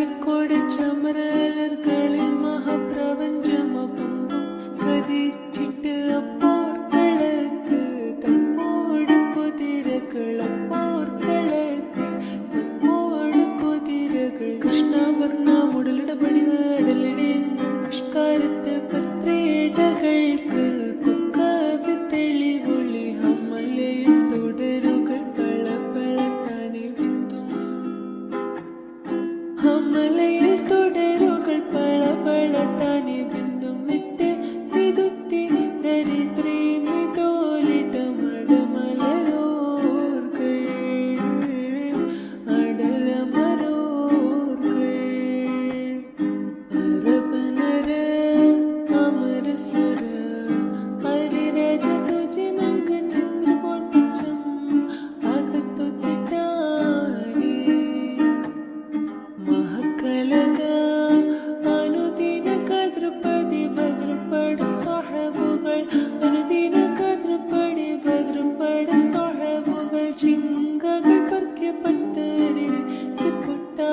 കോഴിക്കോട് ചമരലർകളിൽ മഹാപ്രപഞ്ചമൊപ്പം കതിച്ചിട്ട് അപ്പോർക്കളത്ത് തപ്പോട് കുതിരകളപ്പോർക്കളത്ത് തപ്പോട് കുതിരകൾ കൃഷ്ണവർണ്ണ മുടലിട പടിവടലിടെ പുഷ്കാരത്തെ പത്രേടകൾക്ക് കൊക്കവി തെളിവൊളി അമലയിൽ തുടരുകൾ പളപളത്താനെ വിത്തും അമലയിൽ തുടരുകൾ പളപളത്താനെ ബിന്ദും വിട്ട് തിരുത്തി ദരിദ്രീ മിതോലിട്ട മടമലരോർകൾ അടലമരോർകൾ അരബനര അമരസുര ഹരിരാജ തുജനങ്ക ചിത്രപോൾ പിച്ചം അകത്തൊത്തിട്ടാരി മഹക്കലക അനുദിന കദ്രപതി ഭദ്രപട സാഹബുകൾ അനുദിന കദ്രപടി ഭദ്രപട സാഹബുകൾ ചിങ്കകൾ പർക്കെ പത്തരി പൊട്ടാ